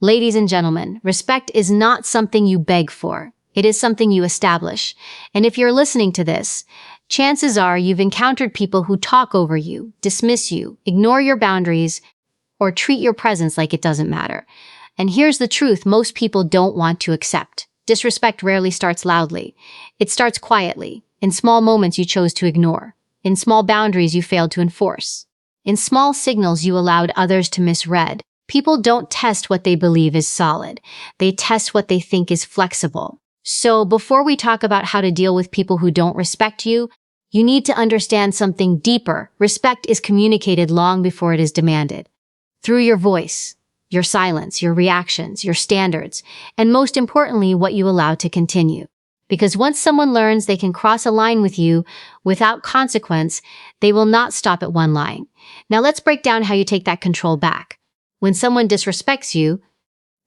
Ladies and gentlemen, respect is not something you beg for. It is something you establish. And if you're listening to this, chances are you've encountered people who talk over you, dismiss you, ignore your boundaries, or treat your presence like it doesn't matter. And here's the truth most people don't want to accept. Disrespect rarely starts loudly. It starts quietly, in small moments you chose to ignore, in small boundaries you failed to enforce, in small signals you allowed others to misread. People don't test what they believe is solid. They test what they think is flexible. So before we talk about how to deal with people who don't respect you, you need to understand something deeper. Respect is communicated long before it is demanded. Through your voice, your silence, your reactions, your standards, and most importantly, what you allow to continue. Because once someone learns they can cross a line with you without consequence, they will not stop at one line. Now let's break down how you take that control back. When someone disrespects you,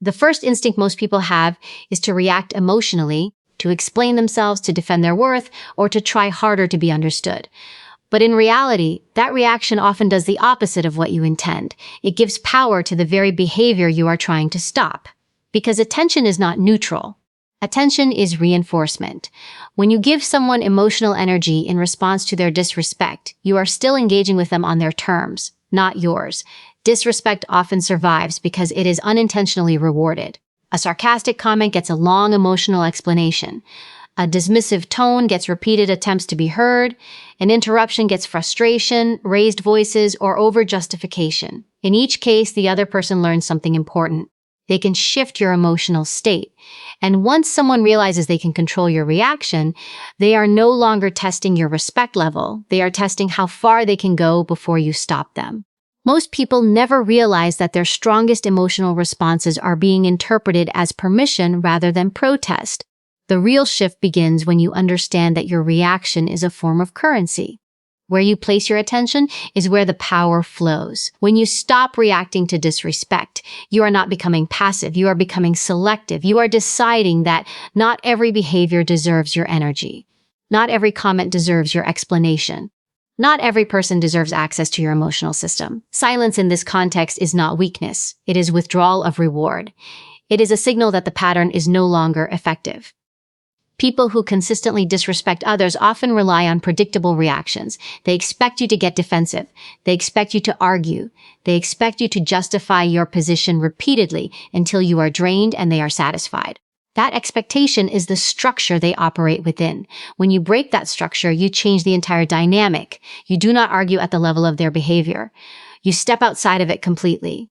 the first instinct most people have is to react emotionally, to explain themselves, to defend their worth, or to try harder to be understood. But in reality, that reaction often does the opposite of what you intend. It gives power to the very behavior you are trying to stop. Because attention is not neutral. Attention is reinforcement. When you give someone emotional energy in response to their disrespect, you are still engaging with them on their terms, not yours. Disrespect often survives because it is unintentionally rewarded. A sarcastic comment gets a long emotional explanation. A dismissive tone gets repeated attempts to be heard. An interruption gets frustration, raised voices, or over-justification. In each case, the other person learns something important. They can shift your emotional state. And once someone realizes they can control your reaction, they are no longer testing your respect level. They are testing how far they can go before you stop them. Most people never realize that their strongest emotional responses are being interpreted as permission rather than protest. The real shift begins when you understand that your reaction is a form of currency. Where you place your attention is where the power flows. When you stop reacting to disrespect, you are not becoming passive, you are becoming selective. You are deciding that not every behavior deserves your energy. Not every comment deserves your explanation. Not every person deserves access to your emotional system. Silence in this context is not weakness. It is withdrawal of reward. It is a signal that the pattern is no longer effective. People who consistently disrespect others often rely on predictable reactions. They expect you to get defensive. They expect you to argue. They expect you to justify your position repeatedly until you are drained and they are satisfied. That expectation is the structure they operate within. When you break that structure, you change the entire dynamic. You do not argue at the level of their behavior. You step outside of it completely.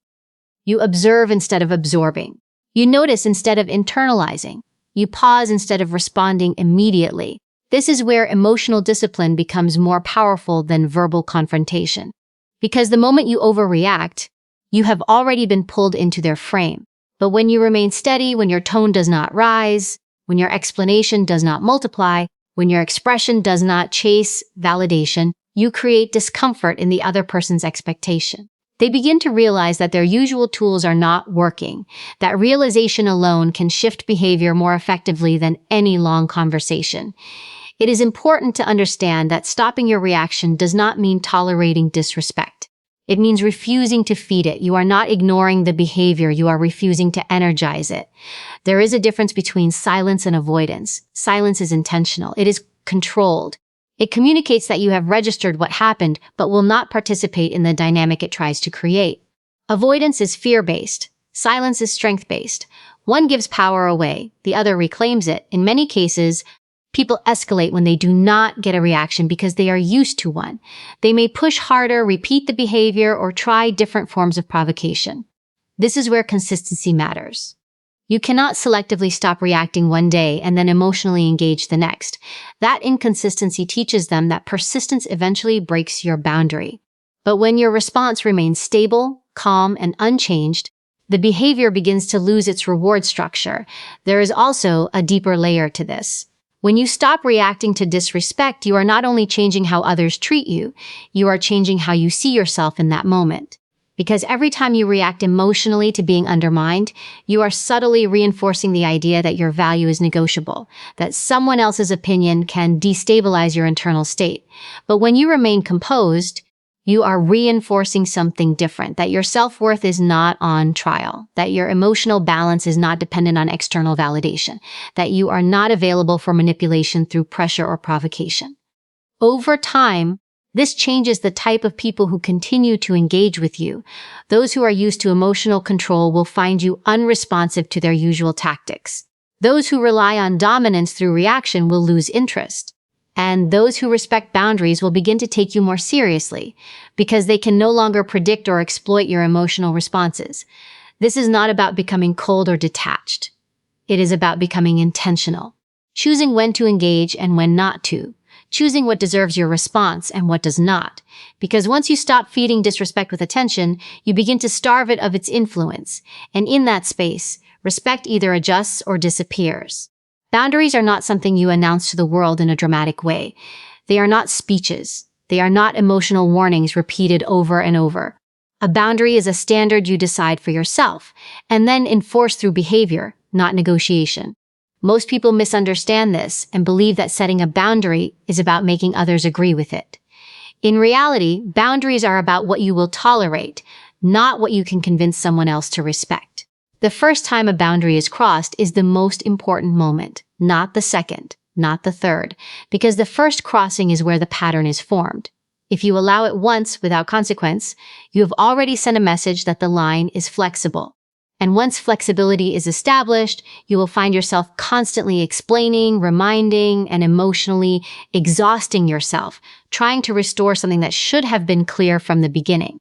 You observe instead of absorbing. You notice instead of internalizing. You pause instead of responding immediately. This is where emotional discipline becomes more powerful than verbal confrontation. Because the moment you overreact, you have already been pulled into their frame. But when you remain steady, when your tone does not rise, when your explanation does not multiply, when your expression does not chase validation, you create discomfort in the other person's expectation. They begin to realize that their usual tools are not working. That realization alone can shift behavior more effectively than any long conversation. It is important to understand that stopping your reaction does not mean tolerating disrespect. It means refusing to feed it. You are not ignoring the behavior. You are refusing to energize it. There is a difference between silence and avoidance. Silence is intentional. It is controlled. It communicates that you have registered what happened, but will not participate in the dynamic it tries to create. Avoidance is fear-based. Silence is strength-based. One gives power away. The other reclaims it. In many cases, people escalate when they do not get a reaction because they are used to one. They may push harder, repeat the behavior, or try different forms of provocation. This is where consistency matters. You cannot selectively stop reacting one day and then emotionally engage the next. That inconsistency teaches them that persistence eventually breaks your boundary. But when your response remains stable, calm, and unchanged, the behavior begins to lose its reward structure. There is also a deeper layer to this. When you stop reacting to disrespect, you are not only changing how others treat you, you are changing how you see yourself in that moment. Because every time you react emotionally to being undermined, you are subtly reinforcing the idea that your value is negotiable, that someone else's opinion can destabilize your internal state. But when you remain composed, You are reinforcing something different, that your self-worth is not on trial, that your emotional balance is not dependent on external validation, that you are not available for manipulation through pressure or provocation. Over time, this changes the type of people who continue to engage with you. Those who are used to emotional control will find you unresponsive to their usual tactics. Those who rely on dominance through reaction will lose interest. And those who respect boundaries will begin to take you more seriously because they can no longer predict or exploit your emotional responses. This is not about becoming cold or detached. It is about becoming intentional, choosing when to engage and when not to, choosing what deserves your response and what does not. Because once you stop feeding disrespect with attention, you begin to starve it of its influence. And in that space, respect either adjusts or disappears. Boundaries are not something you announce to the world in a dramatic way. They are not speeches. They are not emotional warnings repeated over and over. A boundary is a standard you decide for yourself, and then enforce through behavior, not negotiation. Most people misunderstand this and believe that setting a boundary is about making others agree with it. In reality, boundaries are about what you will tolerate, not what you can convince someone else to respect. The first time a boundary is crossed is the most important moment, not the second, not the third, because the first crossing is where the pattern is formed. If you allow it once without consequence, you have already sent a message that the line is flexible. And once flexibility is established, you will find yourself constantly explaining, reminding, and emotionally exhausting yourself, trying to restore something that should have been clear from the beginning.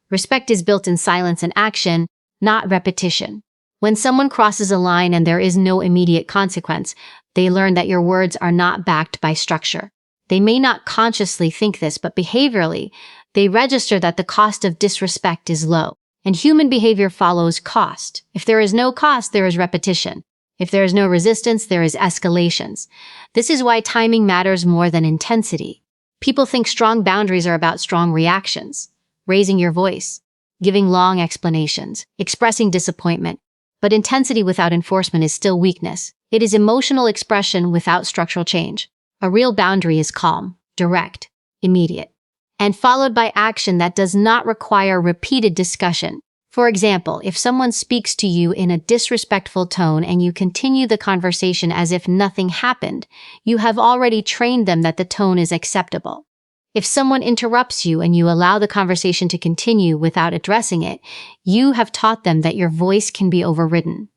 Respect is built in silence and action, not repetition. When someone crosses a line and there is no immediate consequence, they learn that your words are not backed by structure. They may not consciously think this, but behaviorally, they register that the cost of disrespect is low. And human behavior follows cost. If there is no cost, there is repetition. If there is no resistance, there is escalations. This is why timing matters more than intensity. People think strong boundaries are about strong reactions, raising your voice, giving long explanations, expressing disappointment. But intensity without enforcement is still weakness. It is emotional expression without structural change. A real boundary is calm, direct, immediate, and followed by action that does not require repeated discussion. For example, if someone speaks to you in a disrespectful tone and you continue the conversation as if nothing happened, you have already trained them that the tone is acceptable. If someone interrupts you and you allow the conversation to continue without addressing it, you have taught them that your voice can be overridden.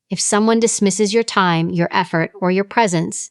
If someone dismisses your time, your effort, or your presence,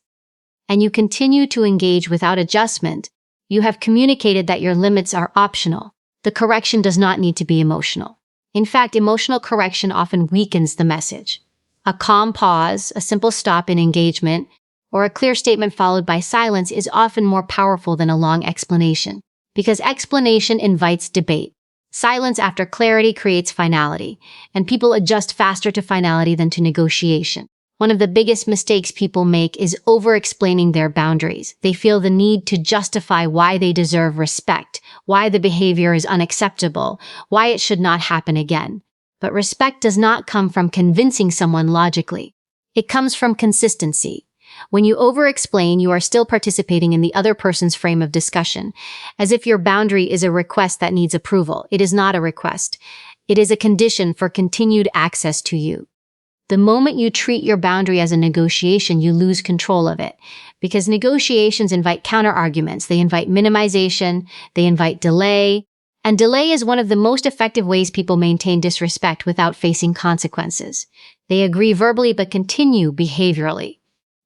and you continue to engage without adjustment, you have communicated that your limits are optional. The correction does not need to be emotional. In fact, emotional correction often weakens the message. A calm pause, a simple stop in engagement, or a clear statement followed by silence is often more powerful than a long explanation, because explanation invites debate. Silence after clarity creates finality, and people adjust faster to finality than to negotiation. One of the biggest mistakes people make is over-explaining their boundaries. They feel the need to justify why they deserve respect, why the behavior is unacceptable, why it should not happen again. But respect does not come from convincing someone logically. It comes from consistency. When you over-explain, you are still participating in the other person's frame of discussion, as if your boundary is a request that needs approval. It is not a request. It is a condition for continued access to you. The moment you treat your boundary as a negotiation, you lose control of it, because negotiations invite counter-arguments. They invite minimization, they invite delay, and delay is one of the most effective ways people maintain disrespect without facing consequences. They agree verbally but continue behaviorally.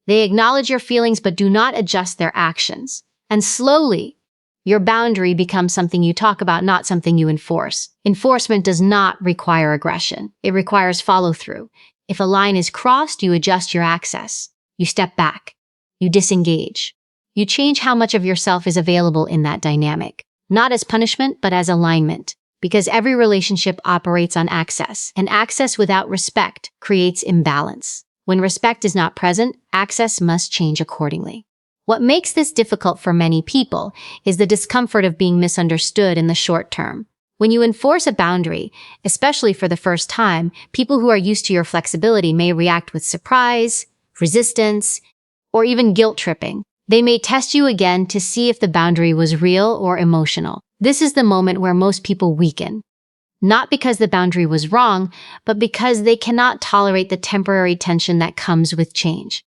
They acknowledge your feelings but do not adjust their actions. And slowly, your boundary becomes something you talk about, not something you enforce. Enforcement does not require aggression. It requires follow-through. If a line is crossed, you adjust your access. You step back. You disengage. You change how much of yourself is available in that dynamic. Not as punishment, but as alignment. Because every relationship operates on access, and access without respect creates imbalance. When respect is not present, access must change accordingly. What makes this difficult for many people is the discomfort of being misunderstood in the short term. When you enforce a boundary, especially for the first time, people who are used to your flexibility may react with surprise, resistance, or even guilt tripping. They may test you again to see if the boundary was real or emotional. This is the moment where most people weaken. Not because the boundary was wrong, but because they cannot tolerate the temporary tension that comes with change.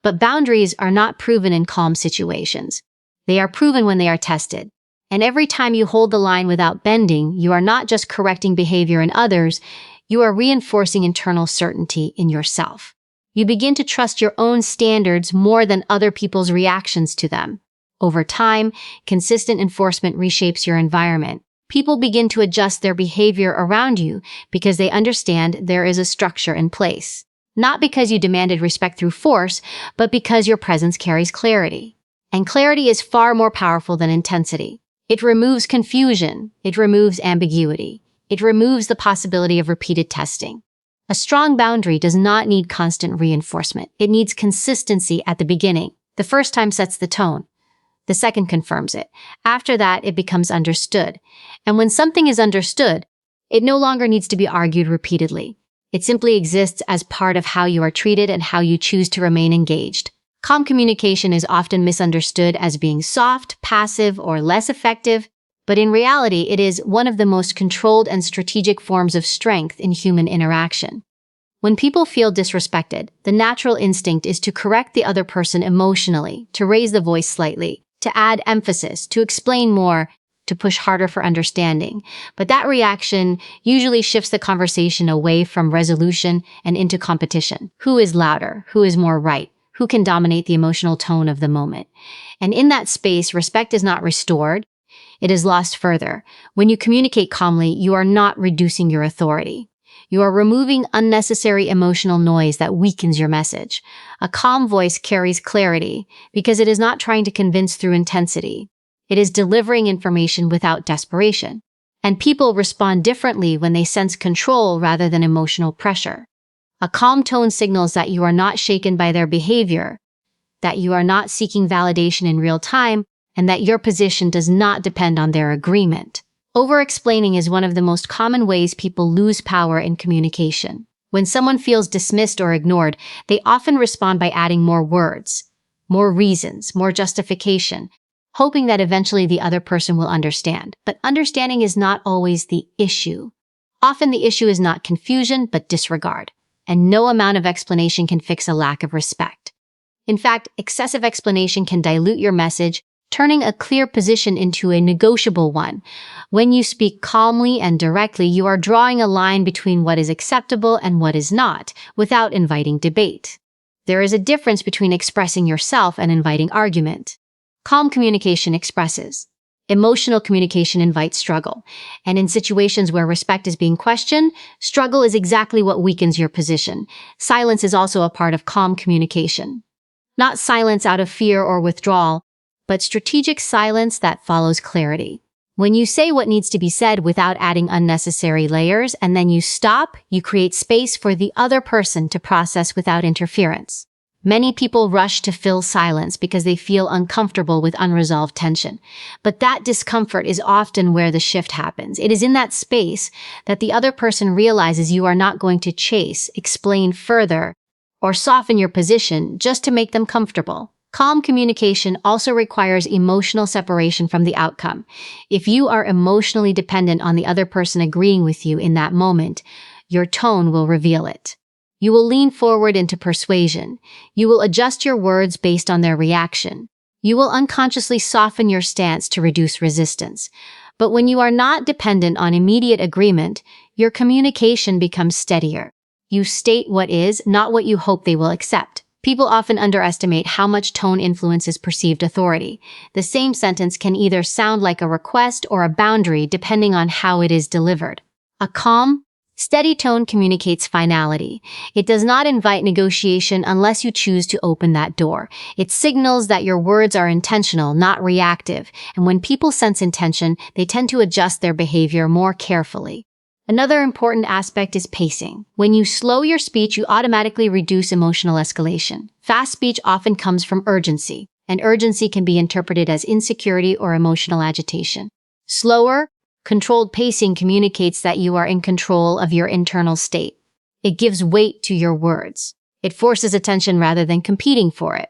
But boundaries are not proven in calm situations. They are proven when they are tested. And every time you hold the line without bending, you are not just correcting behavior in others, you are reinforcing internal certainty in yourself. You begin to trust your own standards more than other people's reactions to them. Over time, consistent enforcement reshapes your environment. People begin to adjust their behavior around you because they understand there is a structure in place. Not because you demanded respect through force, but because your presence carries clarity. And clarity is far more powerful than intensity. It removes confusion. It removes ambiguity. It removes the possibility of repeated testing. A strong boundary does not need constant reinforcement. It needs consistency at the beginning. The first time sets the tone. The second confirms it. After that, it becomes understood. And when something is understood, it no longer needs to be argued repeatedly. It simply exists as part of how you are treated and how you choose to remain engaged. Calm communication is often misunderstood as being soft, passive, or less effective, but in reality, it is one of the most controlled and strategic forms of strength in human interaction. When people feel disrespected, the natural instinct is to correct the other person emotionally, to raise the voice slightly, to add emphasis, to explain more, to push harder for understanding. But that reaction usually shifts the conversation away from resolution and into competition. Who is louder? Who is more right? Who can dominate the emotional tone of the moment? And in that space, respect is not restored. It is lost further. When you communicate calmly, you are not reducing your authority. You are removing unnecessary emotional noise that weakens your message. A calm voice carries clarity because it is not trying to convince through intensity. It is delivering information without desperation. And people respond differently when they sense control rather than emotional pressure. A calm tone signals that you are not shaken by their behavior, that you are not seeking validation in real time, and that your position does not depend on their agreement. Over-explaining is one of the most common ways people lose power in communication. When someone feels dismissed or ignored, they often respond by adding more words, more reasons, more justification, hoping that eventually the other person will understand. But understanding is not always the issue. Often the issue is not confusion, but disregard. And no amount of explanation can fix a lack of respect. In fact, excessive explanation can dilute your message, turning a clear position into a negotiable one. When you speak calmly and directly, you are drawing a line between what is acceptable and what is not, without inviting debate. There is a difference between expressing yourself and inviting argument. Calm communication expresses. Emotional communication invites struggle. And in situations where respect is being questioned, struggle is exactly what weakens your position. Silence is also a part of calm communication. Not silence out of fear or withdrawal, but strategic silence that follows clarity. When you say what needs to be said without adding unnecessary layers, and then you stop, you create space for the other person to process without interference. Many people rush to fill silence because they feel uncomfortable with unresolved tension. But that discomfort is often where the shift happens. It is in that space that the other person realizes you are not going to chase, explain further, or soften your position just to make them comfortable. Calm communication also requires emotional separation from the outcome. If you are emotionally dependent on the other person agreeing with you in that moment, your tone will reveal it. You will lean forward into persuasion. You will adjust your words based on their reaction. You will unconsciously soften your stance to reduce resistance. But when you are not dependent on immediate agreement, your communication becomes steadier. You state what is, not what you hope they will accept. People often underestimate how much tone influences perceived authority. The same sentence can either sound like a request or a boundary depending on how it is delivered. A calm, steady tone communicates finality. It does not invite negotiation unless you choose to open that door. It signals that your words are intentional, not reactive. And when people sense intention, they tend to adjust their behavior more carefully. Another important aspect is pacing. When you slow your speech, you automatically reduce emotional escalation. Fast speech often comes from urgency, and urgency can be interpreted as insecurity or emotional agitation. Slower, controlled pacing communicates that you are in control of your internal state. It gives weight to your words. It forces attention rather than competing for it.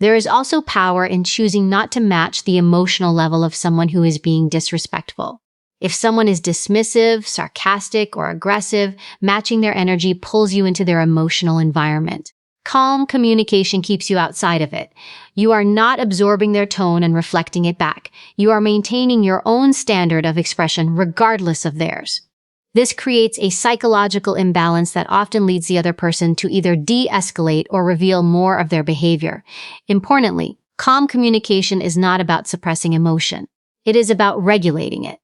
There is also power in choosing not to match the emotional level of someone who is being disrespectful. If someone is dismissive, sarcastic, or aggressive, matching their energy pulls you into their emotional environment. Calm communication keeps you outside of it. You are not absorbing their tone and reflecting it back. You are maintaining your own standard of expression regardless of theirs. This creates a psychological imbalance that often leads the other person to either de-escalate or reveal more of their behavior. Importantly, calm communication is not about suppressing emotion. It is about regulating it.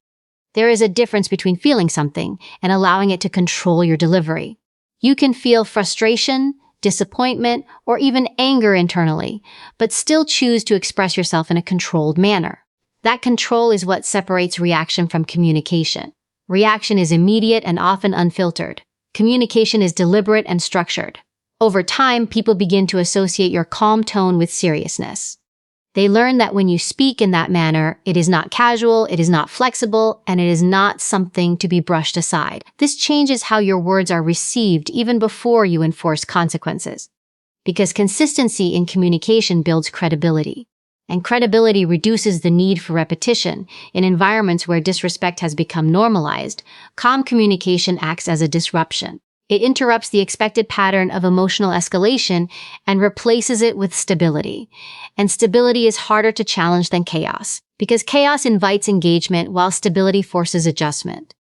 There is a difference between feeling something and allowing it to control your delivery. You can feel frustration, disappointment, or even anger internally, but still choose to express yourself in a controlled manner. That control is what separates reaction from communication. Reaction is immediate and often unfiltered. Communication is deliberate and structured. Over time, people begin to associate your calm tone with seriousness. They learn that when you speak in that manner, it is not casual, it is not flexible, and it is not something to be brushed aside. This changes how your words are received even before you enforce consequences. Because consistency in communication builds credibility. And credibility reduces the need for repetition. In environments where disrespect has become normalized, calm communication acts as a disruption. It interrupts the expected pattern of emotional escalation and replaces it with stability. And stability is harder to challenge than chaos, because chaos invites engagement while stability forces adjustment.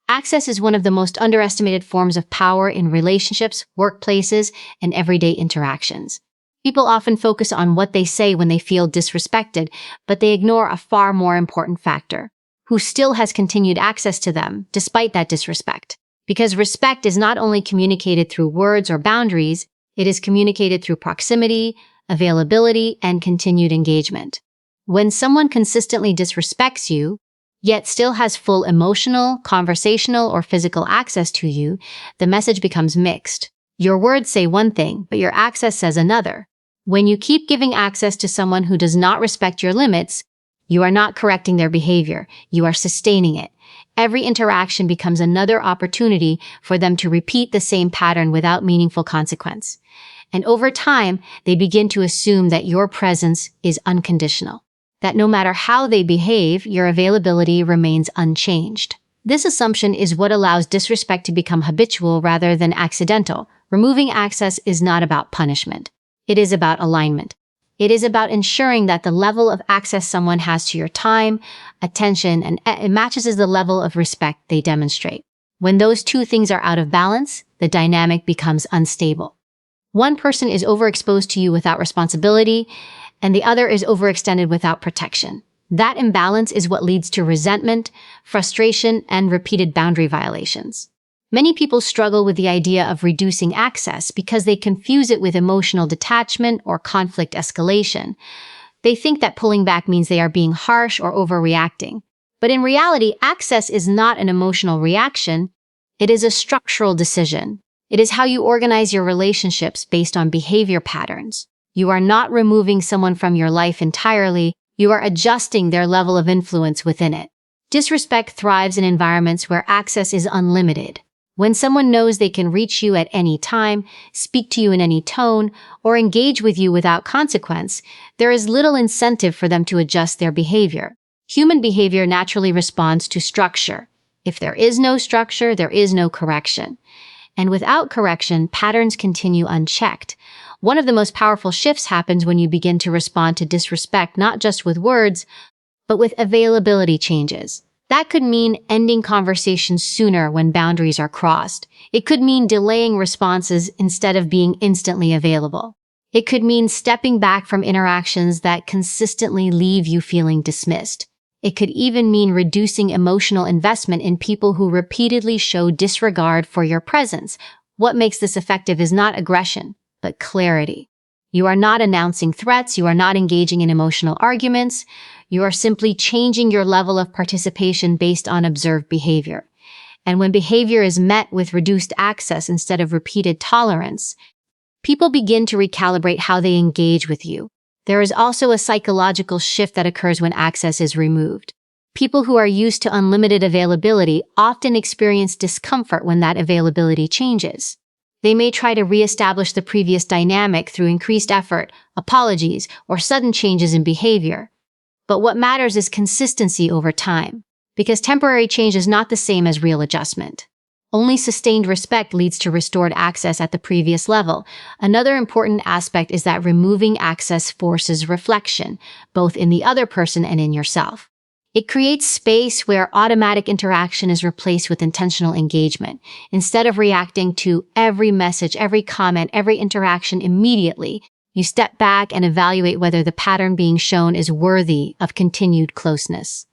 Access is one of the most underestimated forms of power in relationships, workplaces, and everyday interactions. People often focus on what they say when they feel disrespected, but they ignore a far more important factor: who still has continued access to them despite that disrespect. Because respect is not only communicated through words or boundaries, it is communicated through proximity, availability, and continued engagement. When someone consistently disrespects you, yet still has full emotional, conversational, or physical access to you, the message becomes mixed. Your words say one thing, but your access says another. When you keep giving access to someone who does not respect your limits, you are not correcting their behavior, you are sustaining it. Every interaction becomes another opportunity for them to repeat the same pattern without meaningful consequence. And over time, they begin to assume that your presence is unconditional, that no matter how they behave, your availability remains unchanged. This assumption is what allows disrespect to become habitual rather than accidental. Removing access is not about punishment. It is about alignment. It is about ensuring that the level of access someone has to your time, attention, and it matches the level of respect they demonstrate. When those two things are out of balance, the dynamic becomes unstable. One person is overexposed to you without responsibility, and the other is overextended without protection. That imbalance is what leads to resentment, frustration, and repeated boundary violations. Many people struggle with the idea of reducing access because they confuse it with emotional detachment or conflict escalation. They think that pulling back means they are being harsh or overreacting. But in reality, access is not an emotional reaction. It is a structural decision. It is how you organize your relationships based on behavior patterns. You are not removing someone from your life entirely. You are adjusting their level of influence within it. Disrespect thrives in environments where access is unlimited. When someone knows they can reach you at any time, speak to you in any tone, or engage with you without consequence, there is little incentive for them to adjust their behavior. Human behavior naturally responds to structure. If there is no structure, there is no correction. And without correction, patterns continue unchecked. One of the most powerful shifts happens when you begin to respond to disrespect not just with words, but with availability changes. That could mean ending conversations sooner when boundaries are crossed. It could mean delaying responses instead of being instantly available. It could mean stepping back from interactions that consistently leave you feeling dismissed. It could even mean reducing emotional investment in people who repeatedly show disregard for your presence. What makes this effective is not aggression, but clarity. You are not announcing threats. You are not engaging in emotional arguments. You are simply changing your level of participation based on observed behavior. And when behavior is met with reduced access instead of repeated tolerance, people begin to recalibrate how they engage with you. There is also a psychological shift that occurs when access is removed. People who are used to unlimited availability often experience discomfort when that availability changes. They may try to reestablish the previous dynamic through increased effort, apologies, or sudden changes in behavior. But what matters is consistency over time, because temporary change is not the same as real adjustment. Only sustained respect leads to restored access at the previous level. Another important aspect is that removing access forces reflection, both in the other person and in yourself. It creates space where automatic interaction is replaced with intentional engagement. Instead of reacting to every message, every comment, every interaction immediately, you step back and evaluate whether the pattern being shown is worthy of continued closeness.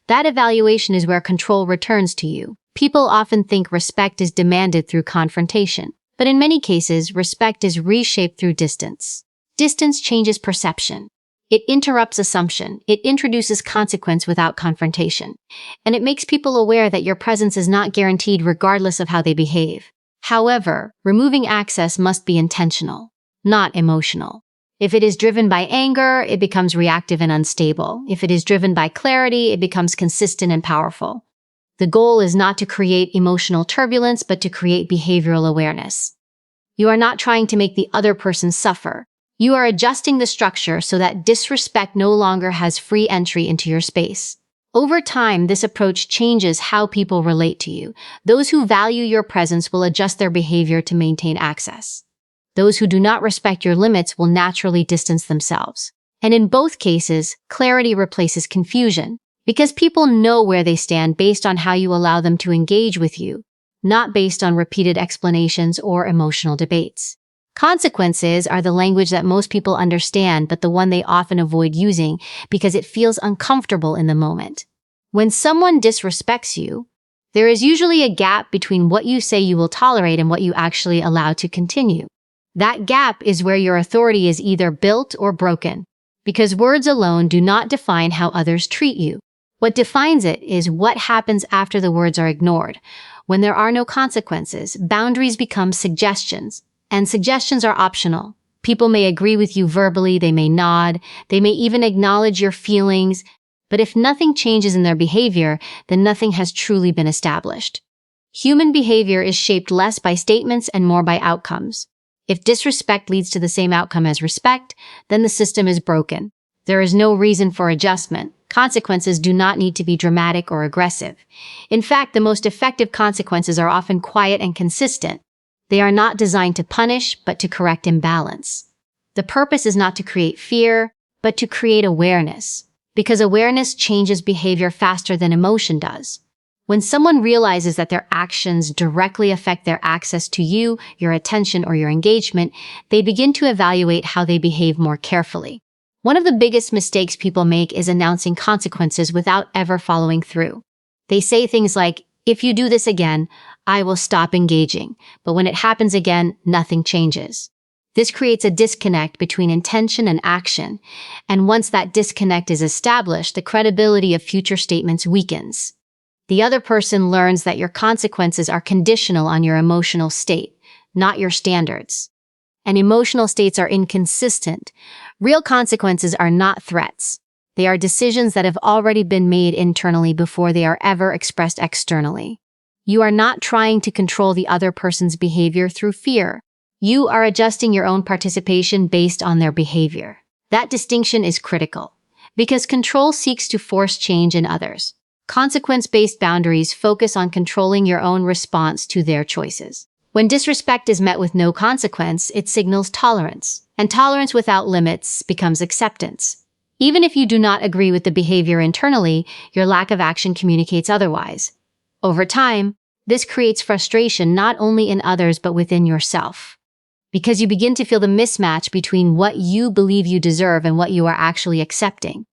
That evaluation is where control returns to you. People often think respect is demanded through confrontation, but in many cases, respect is reshaped through distance. Distance changes perception. It interrupts assumption. It introduces consequence without confrontation. And it makes people aware that your presence is not guaranteed regardless of how they behave. However, removing access must be intentional, not emotional. If it is driven by anger, it becomes reactive and unstable. If it is driven by clarity, it becomes consistent and powerful. The goal is not to create emotional turbulence, but to create behavioral awareness. You are not trying to make the other person suffer. You are adjusting the structure so that disrespect no longer has free entry into your space. Over time, this approach changes how people relate to you. Those who value your presence will adjust their behavior to maintain access. Those who do not respect your limits will naturally distance themselves. And in both cases, clarity replaces confusion, because people know where they stand based on how you allow them to engage with you, not based on repeated explanations or emotional debates. Consequences are the language that most people understand, but the one they often avoid using because it feels uncomfortable in the moment. When someone disrespects you, there is usually a gap between what you say you will tolerate and what you actually allow to continue. That gap is where your authority is either built or broken, because words alone do not define how others treat you. What defines it is what happens after the words are ignored. When there are no consequences, boundaries become suggestions. And suggestions are optional. People may agree with you verbally, they may nod, they may even acknowledge your feelings, but if nothing changes in their behavior, then nothing has truly been established. Human behavior is shaped less by statements and more by outcomes. If disrespect leads to the same outcome as respect, then the system is broken. There is no reason for adjustment. Consequences do not need to be dramatic or aggressive. In fact, the most effective consequences are often quiet and consistent. They are not designed to punish, but to correct imbalance. The purpose is not to create fear, but to create awareness, because awareness changes behavior faster than emotion does. When someone realizes that their actions directly affect their access to you, your attention, or your engagement, they begin to evaluate how they behave more carefully. One of the biggest mistakes people make is announcing consequences without ever following through. They say things like, "If you do this again, I will stop engaging," but when it happens again, nothing changes. This creates a disconnect between intention and action, and once that disconnect is established, the credibility of future statements weakens. The other person learns that your consequences are conditional on your emotional state, not your standards. And emotional states are inconsistent. Real consequences are not threats. They are decisions that have already been made internally before they are ever expressed externally. You are not trying to control the other person's behavior through fear. You are adjusting your own participation based on their behavior. That distinction is critical, because control seeks to force change in others. Consequence-based boundaries focus on controlling your own response to their choices. When disrespect is met with no consequence, it signals tolerance, and tolerance without limits becomes acceptance. Even if you do not agree with the behavior internally, your lack of action communicates otherwise. Over time, this creates frustration not only in others but within yourself, because you begin to feel the mismatch between what you believe you deserve and what you are actually accepting.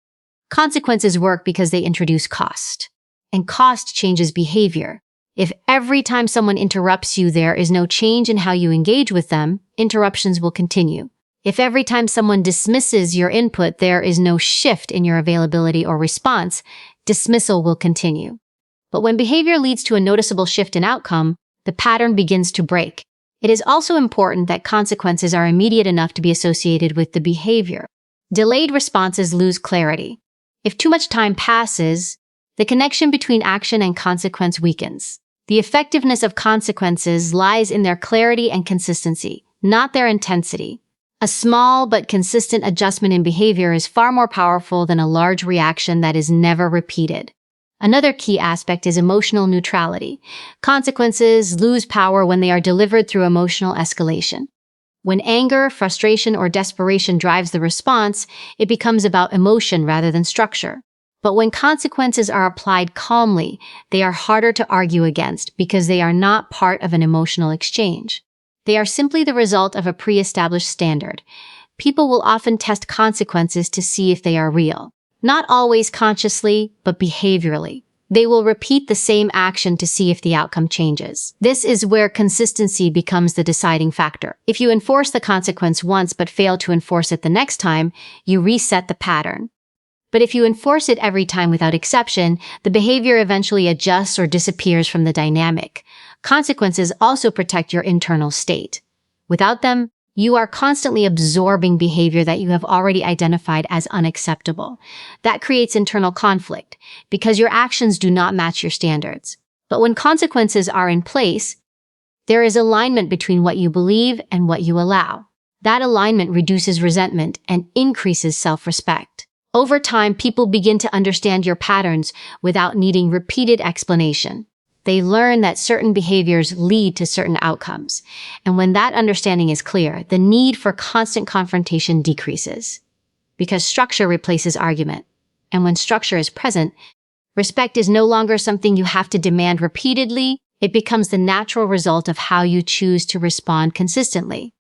Consequences work because they introduce cost, and cost changes behavior. If every time someone interrupts you there is no change in how you engage with them, interruptions will continue. If every time someone dismisses your input there is no shift in your availability or response, dismissal will continue. But when behavior leads to a noticeable shift in outcome, the pattern begins to break. It is also important that consequences are immediate enough to be associated with the behavior. Delayed responses lose clarity. If too much time passes, the connection between action and consequence weakens. The effectiveness of consequences lies in their clarity and consistency, not their intensity. A small but consistent adjustment in behavior is far more powerful than a large reaction that is never repeated. Another key aspect is emotional neutrality. Consequences lose power when they are delivered through emotional escalation. When anger, frustration, or desperation drives the response, it becomes about emotion rather than structure. But when consequences are applied calmly, they are harder to argue against because they are not part of an emotional exchange. They are simply the result of a pre-established standard. People will often test consequences to see if they are real. Not always consciously, but behaviorally. They will repeat the same action to see if the outcome changes. This is where consistency becomes the deciding factor. If you enforce the consequence once but fail to enforce it the next time, you reset the pattern. But if you enforce it every time without exception, the behavior eventually adjusts or disappears from the dynamic. Consequences also protect your internal state. Without them, you are constantly absorbing behavior that you have already identified as unacceptable. That creates internal conflict because your actions do not match your standards. But when consequences are in place, there is alignment between what you believe and what you allow. That alignment reduces resentment and increases self-respect. Over time, people begin to understand your patterns without needing repeated explanation. They learn that certain behaviors lead to certain outcomes. And when that understanding is clear, the need for constant confrontation decreases. Because structure replaces argument. And when structure is present, respect is no longer something you have to demand repeatedly. It becomes the natural result of how you choose to respond consistently.